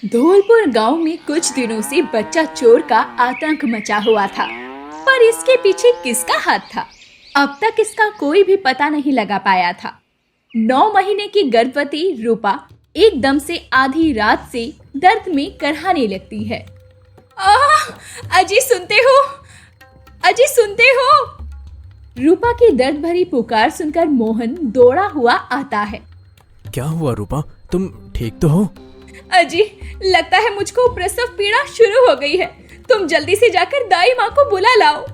धौलपुर गांव में कुछ दिनों से बच्चा चोर का आतंक मचा हुआ था, पर इसके पीछे किसका हाथ था, अब तक इसका कोई भी पता नहीं लगा पाया था। 9 महीने की गर्भवती रूपा एकदम से आधी रात से दर्द में करहाने लगती है। अजी सुनते हो? अजी सुनते हो? रूपा की दर्द भरी पुकार सुनकर मोहन दौड़ा हुआ आता है। क्या हुआ रूपा, तुम ठीक तो हो? अजी, लगता है मुझको प्रसव पीड़ा शुरू हो गई है। तुम जल्दी से जाकर दाई माँ को बुला लाओ।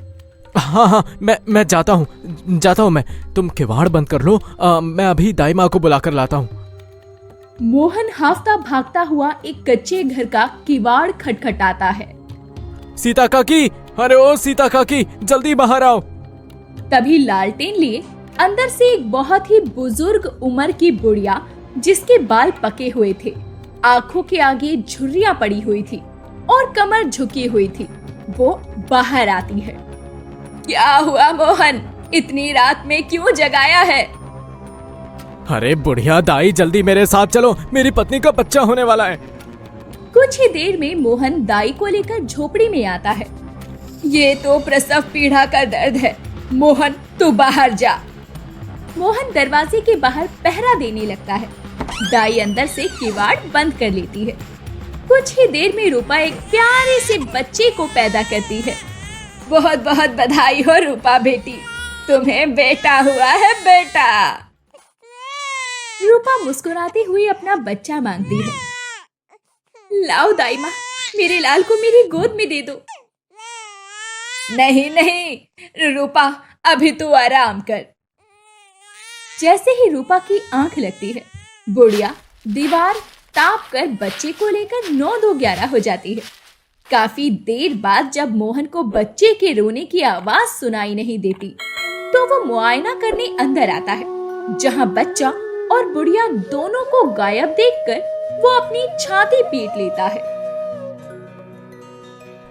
हाँ, मैं जाता हूँ मैं। तुम किवाड़ बंद कर लो, मैं अभी दाई माँ को बुला कर लाता हूँ। मोहन हाफता भागता हुआ एक कच्चे घर का किवाड़ खटखटाता है। सीता काकी, अरे ओ सीता काकी, जल्दी बाहर आओ। तभी लालटेन लिए अंदर से एक बहुत ही बुजुर्ग उम्र की बुढ़िया, जिसके बाल पके हुए थे, आंखों के आगे झुर्रियां पड़ी हुई थी और कमर झुकी हुई थी, वो बाहर आती है। क्या हुआ मोहन, इतनी रात में क्यों जगाया है? अरे बुढ़िया दाई, जल्दी मेरे साथ चलो, मेरी पत्नी का बच्चा होने वाला है। कुछ ही देर में मोहन दाई को लेकर झोपड़ी में आता है। ये तो प्रसव पीड़ा का दर्द है, मोहन तू बाहर जा। मोहन दरवाजे के बाहर पहरा देने लगता है। दाई अंदर से किवाड़ बंद कर लेती है। कुछ ही देर में रूपा एक प्यारे से बच्चे को पैदा करती है। बहुत बहुत बधाई हो रूपा बेटी, तुम्हें बेटा हुआ है, बेटा। रूपा मुस्कुराती हुई अपना बच्चा मांगती है। लाओ दाई माँ, मेरे लाल को मेरी गोद में दे दो। नहीं नहीं रूपा, अभी तू आराम कर। जैसे ही रूपा की आंख लगती है, बुढ़िया दीवार ताप कर बच्चे को लेकर 9-2-11 हो जाती है। काफी देर बाद जब मोहन को बच्चे के रोने की आवाज सुनाई नहीं देती, तो वो मुआयना करने अंदर आता है, जहां बच्चा और बुढ़िया दोनों को गायब देखकर वो अपनी छाती पीट लेता है।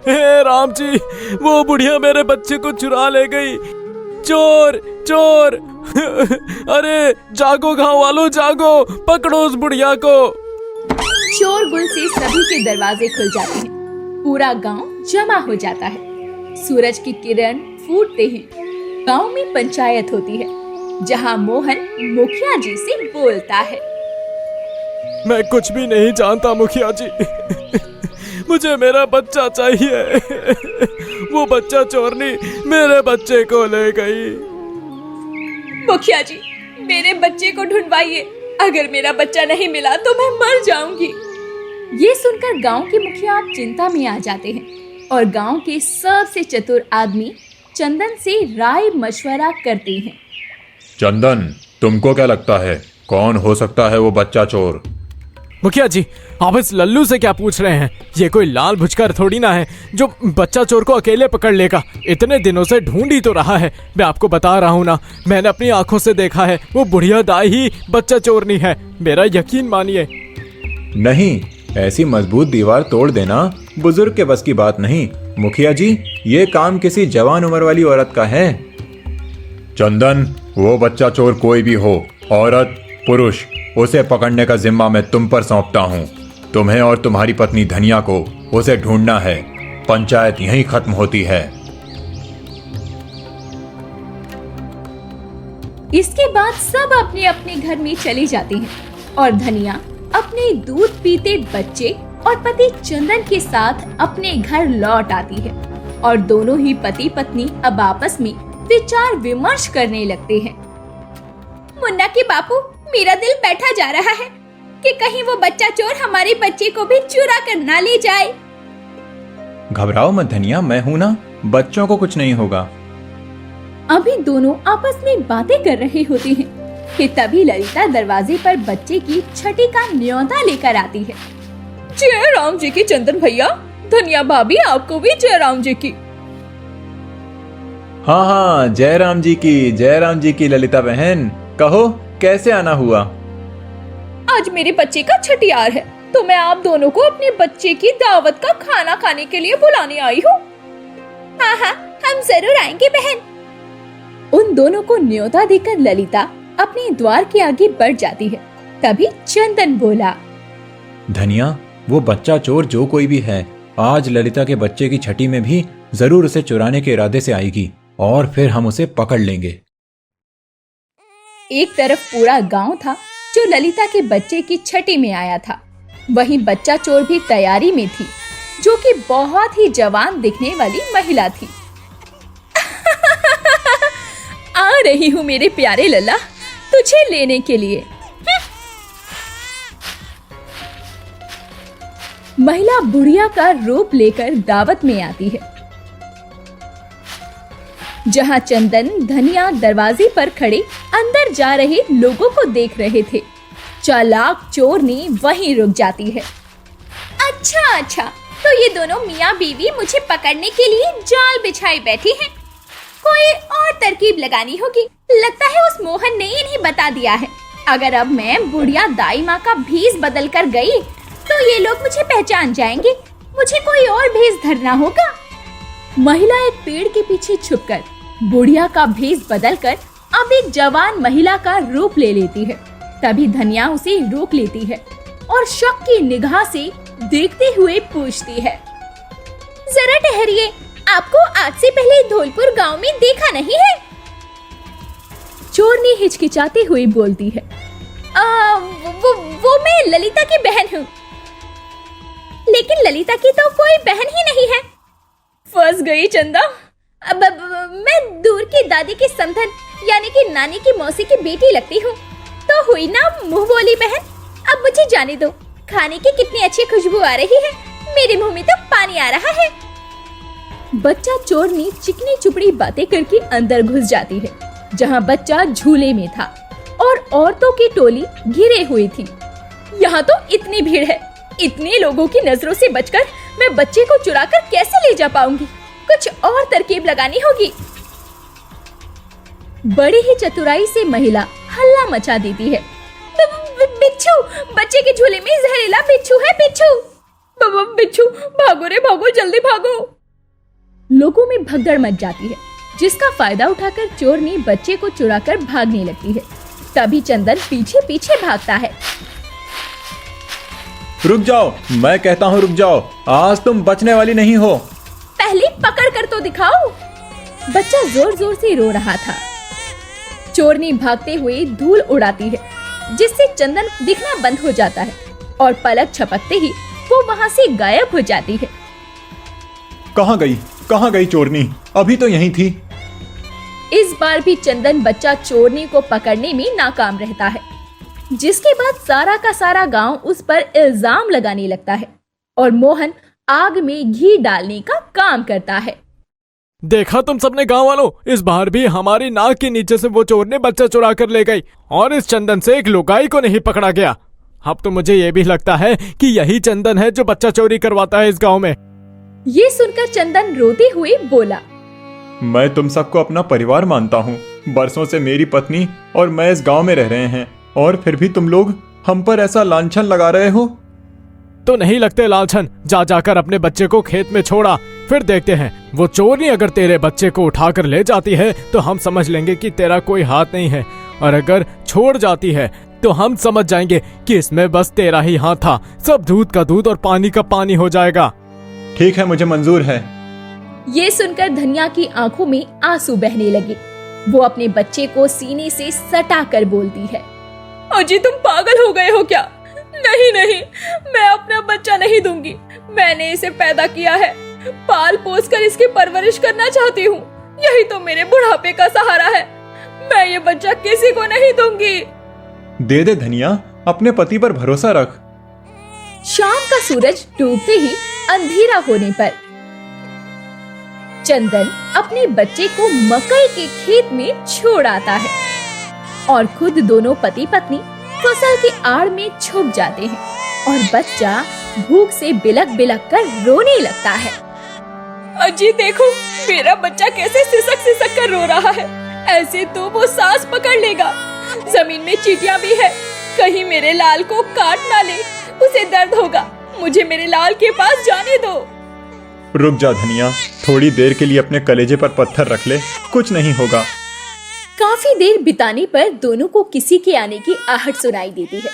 हे राम जी, वो बुढ़िया मेरे बच्चे को चुरा ले गई। चोर चोर अरे जागो गांव वालों, जागो, पकड़ो उस बुढ़िया को। शोरगुल से सभी के दरवाजे खुल जाते हैं, पूरा गांव जमा हो जाता है। सूरज की किरण फूटते ही गांव में पंचायत होती है, जहां मोहन मुखिया जी से बोलता है। मैं कुछ भी नहीं जानता मुखिया जी, मुझे मेरा बच्चा चाहिए। वो बच्चा चोरनी मेरे बच्चे को ले गई। मुखिया जी, मेरे बच्चे को ढूंढवाइए, अगर मेरा बच्चा नहीं मिला तो मैं मर जाऊंगी। ये सुनकर गांव के मुखिया चिंता में आ जाते हैं और गांव के सबसे चतुर आदमी चंदन से राय मशवरा करते हैं। चंदन, तुमको क्या लगता है कौन हो सकता है वो बच्चा चोर? मुखिया जी, आप इस लल्लू से क्या पूछ रहे हैं? ये कोई लाल भुचकर थोड़ी ना है जो बच्चा चोर को अकेले पकड़ लेगा। इतने दिनों से ढूंढ ही तो रहा है। मैं आपको बता रहा हूँ ना, मैंने अपनी आंखों से देखा है, वो बुढ़िया दाई ही बच्चा चोरनी है, मेरा यकीन मानिए। नहीं, ऐसी मजबूत दीवार तोड़ देना बुजुर्ग के बस की बात नहीं। मुखिया जी, ये काम किसी जवान उम्र वाली औरत का है। चंदन, वो बच्चा चोर कोई भी हो, औरत पुरुष, उसे पकड़ने का जिम्मा मैं तुम पर सौंपता हूँ। तुम्हें और तुम्हारी पत्नी धनिया को उसे ढूंढना है। पंचायत यहीं खत्म होती है। इसके बाद सब अपने अपने घर में चले जाते हैं और धनिया अपने दूध पीते बच्चे और पति चंदन के साथ अपने घर लौट आती है और दोनों ही पति पत्नी अब आपस में विचार विमर्श करने लगते हैं। मुन्ना के बापू, मेरा दिल बैठा जा रहा है कि कहीं वो बच्चा चोर हमारे बच्चे को भी चुरा कर ना ले जाए। घबराओ मत धनिया, मैं हूं ना, बच्चों को कुछ नहीं होगा। अभी दोनों आपस में बातें कर रहे होते हैं कि तभी ललिता दरवाजे पर बच्चे की छठी का न्योता लेकर आती है। जय राम जी की चंदन भैया, धनिया भाभी आपको भी जय राम जी की। हाँ हाँ, जय राम जी की, जय राम जी की ललिता बहन। कहो, कैसे आना हुआ? आज मेरे बच्चे का छठियार है, तो मैं आप दोनों को अपने बच्चे की दावत का खाना खाने के लिए बुलाने आई हूँ। हाँ हाँ, हम जरूर आएंगे बहन। उन दोनों को न्योता देकर ललिता अपने द्वार के आगे बढ़ जाती है। तभी चंदन बोला। धनिया, वो बच्चा चोर जो कोई भी है, आज ललिता के बच्चे की छठी में भी जरूर उसे चुराने के इरादे से आएगी और फिर हम उसे पकड़ लेंगे। एक तरफ पूरा गांव था जो ललिता के बच्चे की छठी में आया था, वहीं बच्चा चोर भी तैयारी में थी, जो कि बहुत ही जवान दिखने वाली महिला थी। आ रही हूँ मेरे प्यारे लल्ला, तुझे लेने के लिए। महिला बुढ़िया का रूप लेकर दावत में आती है, जहां चंदन धनिया दरवाजे पर खड़े अंदर जा रहे लोगों को देख रहे थे। चालाक चोरनी वहीं रुक जाती है। अच्छा, तो ये दोनों मियाँ बीवी मुझे पकड़ने के लिए जाल बिछाए बैठी हैं। कोई और तरकीब लगानी होगी। लगता है उस मोहन ने इन्हें बता दिया है। अगर अब मैं बुढ़िया दाई माँ का भेष बदल कर गई तो ये लोग मुझे पहचान जाएंगे। मुझे कोई और भेष धरना होगा। महिला एक पेड़ के पीछे छुपकर बुढ़िया का भेष बदलकर अब एक जवान महिला का रूप ले लेती है। तभी धनिया उसे रोक लेती है और शक की निगाह से देखते हुए पूछती है, जरा ठहरिए, आपको आज से पहले धौलपुर गांव में देखा नहीं है? चोरनी हिचकिचाते हुए बोलती है, वो मैं ललिता की बहन हूँ। लेकिन ललिता की तो कोई बहन ही नहीं है। फंस गई चंदा। अब मैं दूर की दादी की समधन यानी कि नानी की मौसी की बेटी लगती हूँ। तो हुई ना मुंह बोली बहन। अब मुझे जाने दो। खाने की कितनी अच्छी खुशबू आ रही है, मेरे मुंह में तो पानी आ रहा है। बच्चा चोरनी चिकनी चुपड़ी बातें करके अंदर घुस जाती है, जहाँ बच्चा झूले में था और औरतों की टोली घिरे हुई थी। यहाँ तो इतनी भीड़ है, इतने लोगों की नजरों से बचकर मैं बच्चे को चुराकर कैसे ले जा पाऊंगी? कुछ और तरकीब लगानी होगी। बड़ी ही चतुराई से महिला हल्ला मचा देती है। बिच्छू, बच्चे के झूले में जहरीला बिच्छू है। बिच्छू, भागो रे भागो, जल्दी भागो। लोगों में भगदड़ मच जाती है, जिसका फायदा उठाकर चोरनी बच्चे को चुराकर भागने लगती है। तभी चंदन पीछे पीछे भागता है। रुक जाओ, मैं कहता हूँ रुक जाओ, आज तुम बचने वाली नहीं हो। पहले पकड़ कर तो दिखाओ। बच्चा जोर जोर से रो रहा था। चोरनी भागते हुए धूल उड़ाती है, जिससे चंदन दिखना बंद हो जाता है और पलक झपकते ही वो वहाँ से गायब हो जाती है। कहाँ गई चोरनी? अभी तो यहीं थी। इस बार भी चंदन बच्चा चोरनी को पकड़ने में नाकाम रहता है, जिसके बाद सारा का सारा गांव उस पर इल्जाम लगाने लगता है और मोहन आग में घी डालने का काम करता है। देखा तुम सबने गांव वालों, इस बार भी हमारी नाक के नीचे से वो चोर ने बच्चा चुरा कर ले गई और इस चंदन से एक लुगाई को नहीं पकड़ा गया। अब तो मुझे ये भी लगता है कि यही चंदन है जो बच्चा चोरी करवाता है इस गांव में। ये सुनकर चंदन रोते हुए बोला, मैं तुम सबको अपना परिवार मानता हूँ। बरसों से मेरी पत्नी और मैं इस गांव में रह रहे हैं और फिर भी तुम लोग हम पर ऐसा लांछन लगा रहे हो। तो नहीं लगते लालछन? जाकर अपने बच्चे को खेत में छोड़ा, फिर देखते हैं। वो चोरनी अगर तेरे बच्चे को उठाकर ले जाती है तो हम समझ लेंगे कि तेरा कोई हाथ नहीं है, और अगर छोड़ जाती है तो हम समझ जाएंगे कि इसमें बस तेरा ही हाथ था। सब दूध का दूध और पानी का पानी हो जाएगा। ठीक है, मुझे मंजूर है। ये सुनकर धनिया की आंखों में आंसू बहने लगे। वो अपने बच्चे को सीने से सटा कर बोलती है, अजी तुम पागल हो गए हो क्या? नहीं, मैं अपना बच्चा नहीं दूंगी। मैंने इसे पैदा किया है, पाल पोस कर इसकी परवरिश करना चाहती हूँ। यही तो मेरे बुढ़ापे का सहारा है। मैं ये बच्चा किसी को नहीं दूंगी। दे दे धनिया, अपने पति पर भरोसा रख। शाम का सूरज डूबते ही अंधेरा होने पर चंदन अपने बच्चे को मकई के खेत में छोड़ आता है और खुद दोनों पति पत्नी फसल की आड़ में छुप जाते हैं और बच्चा भूख से बिलक बिलक कर रोने लगता है। अजी देखो, मेरा बच्चा कैसे सिसक सिसक कर रो रहा है। ऐसे तो वो सांस पकड़ लेगा। जमीन में चींटियां भी है, कहीं मेरे लाल को काट ना ले, उसे दर्द होगा। मुझे मेरे लाल के पास जाने दो। रुक जा धनिया, थोड़ी देर के लिए अपने कलेजे पर पत्थर रख ले, कुछ नहीं होगा। काफी देर बिताने पर दोनों को किसी के आने की आहट सुनाई देती है।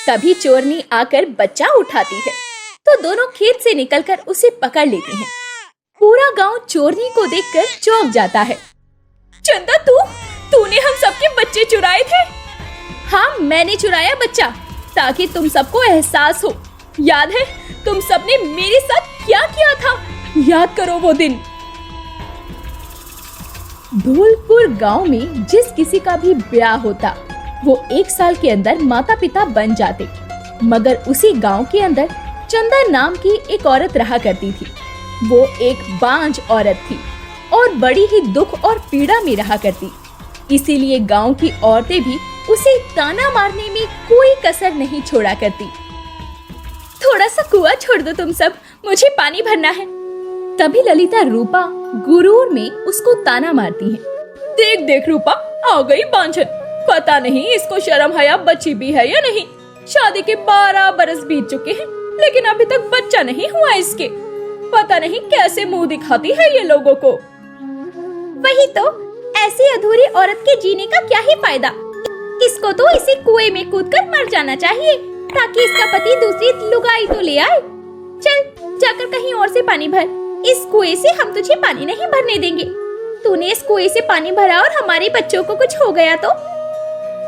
तभी चोरनी आकर बच्चा उठाती है। तो दोनों खेत से निकलकर उसे पकड़ लेते हैं। पूरा गांव चोरनी को देखकर चौंक जाता है। चंदा, तूने हम सबके बच्चे चुराए थे? हाँ, मैंने चुराया बच्चा, ताकि तुम सबको एहसास हो। याद है तुम सबने मेरे साथ क्या किया था? याद करो वो दिन। धौलपुर गांव में जिस किसी का भी ब्याह होता, वो 1 साल के अंदर माता पिता बन जाते। मगर उसी गांव के अंदर चंदा नाम की एक औरत रहा करती थी। वो एक बांझ औरत थी और बड़ी ही दुख और पीड़ा में रहा करती। इसीलिए गांव की औरतें भी उसे ताना मारने में कोई कसर नहीं छोड़ा करती। थोड़ा सा कुआं छोड़ दो तुम सब, मुझे पानी भरना है। तभी ललिता रूपा गुरूर में उसको ताना मारती है। देख देख रूपा, आ गई बांझन। पता नहीं इसको शर्म हया बची भी है या नहीं। शादी के 12 बरस बीत चुके हैं, लेकिन अभी तक बच्चा नहीं हुआ इसके। पता नहीं कैसे मुंह दिखाती है ये लोगों को। वही तो, ऐसी अधूरी औरत के जीने का क्या ही फायदा। इसको तो इसी कुएं में कूदकर मर जाना चाहिए, ताकि इसका पति दूसरी लुगाई तो ले आए। चल जाकर कहीं और से पानी भर। इस कुएं से हम तुझे पानी नहीं भरने देंगे। तूने इस कुएं से पानी भरा और हमारे बच्चों को कुछ हो गया तो?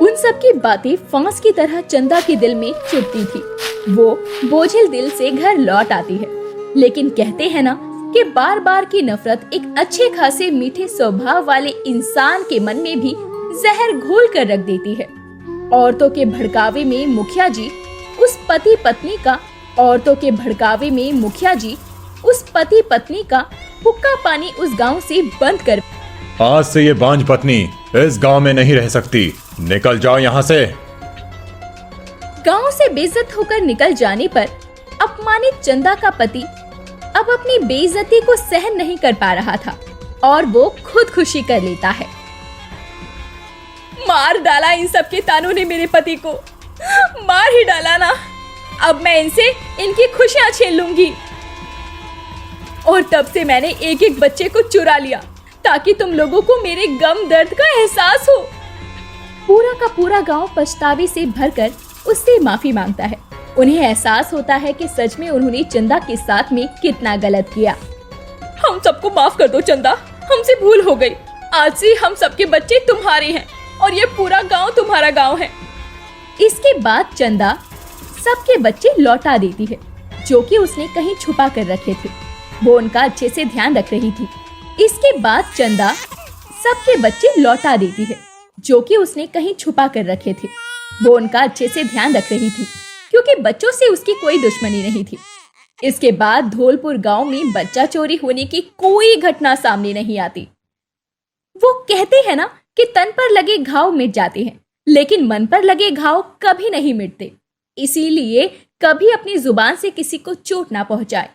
उन सब की बातें फांस की तरह चंदा के दिल में चुभती थी। वो बोझिल दिल से घर लौट आती है, लेकिन कहते हैं ना कि बार बार की नफरत एक अच्छे खासे मीठे स्वभाव वाले इंसान के मन में भी जहर घोल कर रख देती है। औरतों के भड़कावे में मुखिया जी उस पति पत्नी का हुक्का पानी उस गांव से बंद कर। आज से ये बांझ पत्नी इस गांव में नहीं रह सकती। निकल जाओ यहाँ से। गांव से बेइज्जत होकर निकल जाने पर अपमानित चंदा का पति अब अपनी बेइज्जती को सहन नहीं कर पा रहा था और वो खुदकुशी कर लेता है। मार डाला इन सब के तानों ने मेरे पति को, मार ही डाला ना। अब मैं इनसे इनकी खुशियां छीन लूंगी। और तब से मैंने एक एक बच्चे को चुरा लिया, ताकि तुम लोगों को मेरे गम दर्द का एहसास हो। पूरा का पूरा गांव पछतावे से भरकर उससे माफी मांगता है। उन्हें एहसास होता है कि सच में उन्होंने चंदा के साथ में कितना गलत किया। हम सबको माफ कर दो चंदा, हमसे भूल हो गई। आज से हम सबके बच्चे तुम्हारे हैं और ये पूरा गांव तुम्हारा गांव है। इसके बाद चंदा सबके बच्चे लौटा देती है, जो कि उसने कहीं छुपा कर रखे थे। वो उनका अच्छे से ध्यान रख रही थी। इसके बाद चंदा सबके बच्चे लौटा देती है, जो कि उसने कहीं छुपा कर रखे थे। वो उनका अच्छे से ध्यान रख रही थी, क्योंकि बच्चों से उसकी कोई दुश्मनी नहीं थी। इसके बाद धौलपुर गांव में बच्चा चोरी होने की कोई घटना सामने नहीं आती। वो कहते हैं ना कि तन पर लगे घाव मिट जाते हैं, लेकिन मन पर लगे घाव कभी नहीं मिटते। इसीलिए कभी अपनी जुबान से किसी को चोट ना पहुंचाए।